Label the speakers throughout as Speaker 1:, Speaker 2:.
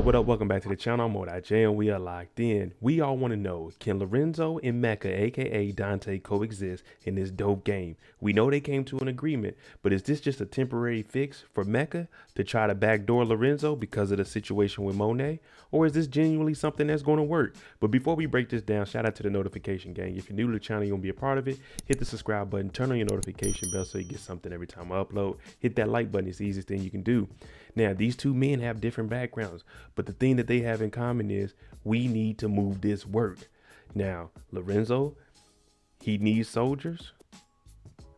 Speaker 1: What up? Welcome back to the channel. I'm MoedotJ and we are locked in. We all want to know, can Lorenzo and Mecca, aka Dante, coexist in this dope game? We know they came to an agreement, but is this just a temporary fix for Mecca to try to backdoor Lorenzo because of the situation with Monet? Or is this genuinely something that's going to work? But before we break this down, shout out to the notification gang. If you're new to the channel, you want to be a part of it, hit the subscribe button, turn on your notification bell so you get something every time I upload. Hit that like button. It's the easiest thing you can do. Now, these two men have different backgrounds, but the thing that they have in common is we need to move this work. Now, Lorenzo, he needs soldiers.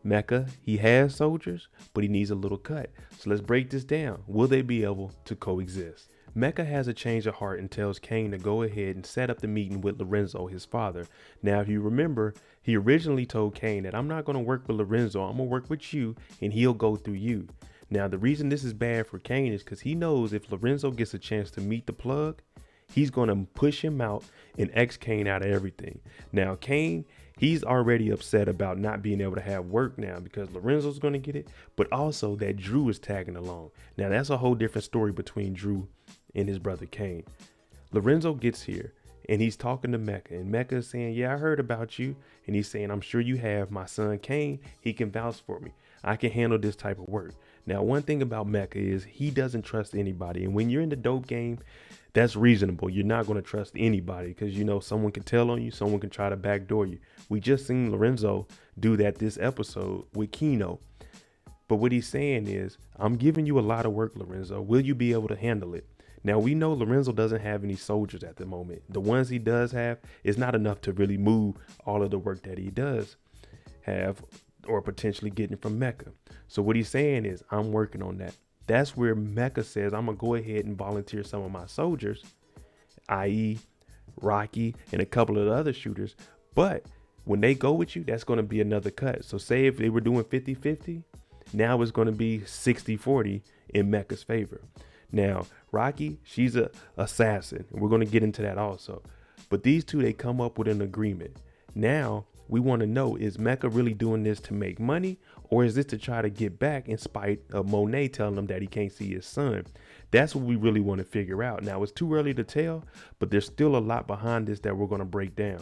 Speaker 1: Mecca, he has soldiers, but he needs a little cut. So let's break this down. Will they be able to coexist? Mecca has a change of heart and tells Cain to go ahead and set up the meeting with Lorenzo, his father. Now, if you remember, he originally told Cain that I'm not going to work with Lorenzo. I'm going to work with you and he'll go through you. Now, the reason this is bad for Cain is because he knows if Lorenzo gets a chance to meet the plug, he's going to push him out and X Cain out of everything. Now, Cain, he's already upset about not being able to have work now because Lorenzo's going to get it, but also that Drew is tagging along. Now, that's a whole different story between Drew and his brother Cain. Lorenzo gets here and he's talking to Mecca, and Mecca is saying, yeah, I heard about you. And he's saying, I'm sure you have my son Cain. He can vouch for me. I can handle this type of work. Now, one thing about Mecca is he doesn't trust anybody. And when you're in the dope game, that's reasonable. You're not going to trust anybody because, you know, someone can tell on you. Someone can try to backdoor you. We just seen Lorenzo do that this episode with Kino. But what he's saying is, I'm giving you a lot of work, Lorenzo. Will you be able to handle it? Now, we know Lorenzo doesn't have any soldiers at the moment. The ones he does have is not enough to really move all of the work that he does have or potentially getting from Mecca. So what he's saying is, I'm working on that. That's where Mecca says, I'm going to go ahead and volunteer some of my soldiers, i.e. Rocky and a couple of the other shooters. But when they go with you, that's going to be another cut. So say if they were doing 50-50, now it's going to be 60-40 in Mecca's favor. Now, Rocky, she's a assassin. And we're going to get into that also. But these two, they come up with an agreement. Now, we want to know, is Mecca really doing this to make money, or is this to try to get back in spite of Monet telling him that he can't see his son? That's what we really want to figure out. Now, it's too early to tell, but there's still a lot behind this that we're going to break down.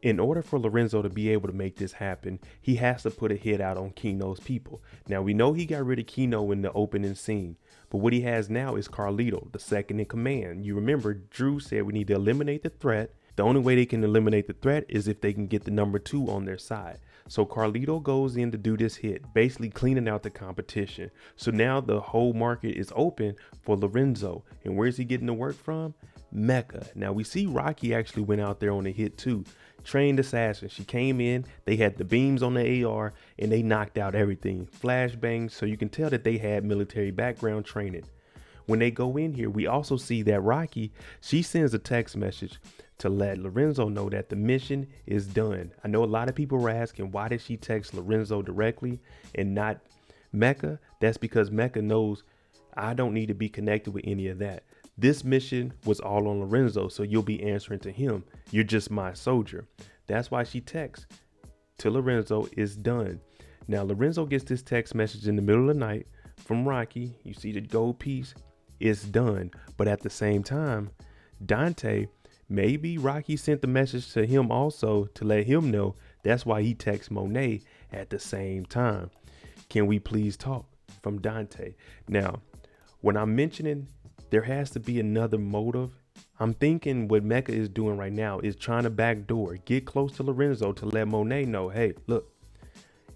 Speaker 1: In order for Lorenzo to be able to make this happen, he has to put a hit out on Kino's people. Now, we know he got rid of Kino in the opening scene, but what he has now is Carlito, the second in command. You remember, Drew said we need to eliminate the threat. The only way they can eliminate the threat is if they can get the number 2 on their side. So Carlito goes in to do this hit, basically cleaning out the competition. So now the whole market is open for Lorenzo. And where's he getting the work from? Mecca. Now we see Rocky actually went out there on a hit too. Trained assassin. She came in, they had the beams on the AR and they knocked out everything. Flashbangs. So you can tell that they had military background training. When they go in here, we also see that Rocky, she sends a text message to let Lorenzo know that the mission is done. I know a lot of people were asking, why did she text Lorenzo directly and not Mecca? That's because Mecca knows I don't need to be connected with any of that. This mission was all on Lorenzo, so you'll be answering to him. You're just my soldier. That's why she texts to Lorenzo, it's done. Now, Lorenzo gets this text message in the middle of the night from Rocky. You see the gold piece. It's done. But at the same time, Dante, maybe Rocky sent the message to him also to let him know. That's why he texts Monet at the same time. Can we please talk? From Dante. Now, when I'm mentioning there has to be another motive, I'm thinking what Mecca is doing right now is trying to backdoor, get close to Lorenzo to let Monet know, hey, look,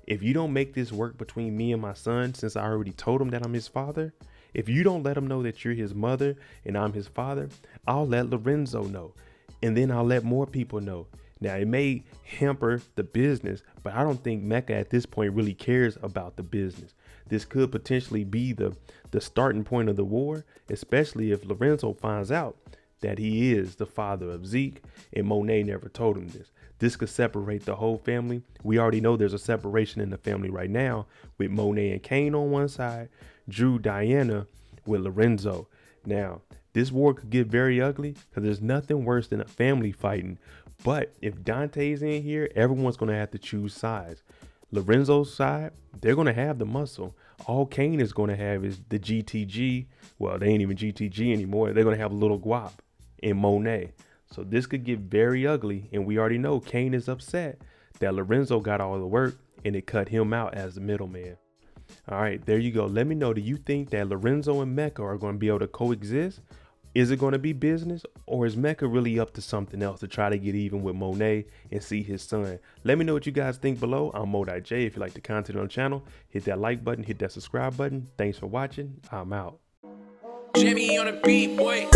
Speaker 1: if you don't make this work between me and my son, since I already told him that I'm his father, if you don't let him know that you're his mother and I'm his father, I'll let Lorenzo know. And then I'll let more people know. Now, it may hamper the business, but I don't think Mecca at this point really cares about the business. This could potentially be the starting point of the war, especially if Lorenzo finds out that he is the father of Zeke and Monet never told him this. This could separate the whole family. We already know there's a separation in the family right now with Monet and Cain on one side, Drew, Diana with Lorenzo. Now, this war could get very ugly because there's nothing worse than a family fighting. But if Dante's in here, everyone's going to have to choose sides. Lorenzo's side, they're going to have the muscle. All Kane is going to have is the GTG. Well, they ain't even GTG anymore. They're going to have Little Guap and Monet. So this could get very ugly. And we already know Kane is upset that Lorenzo got all the work and it cut him out as the middleman. All right, there you go. Let me know, do you think that Lorenzo and Mecca are going to be able to coexist? Is it going to be business, or is Mecca really up to something else to try to get even with Monet and see his son? Let me know what you guys think below. I'm MoedotJ. If you like the content on the channel, hit that like button, hit that subscribe button. Thanks for watching. I'm out.
Speaker 2: Jimmy on the beat, boy.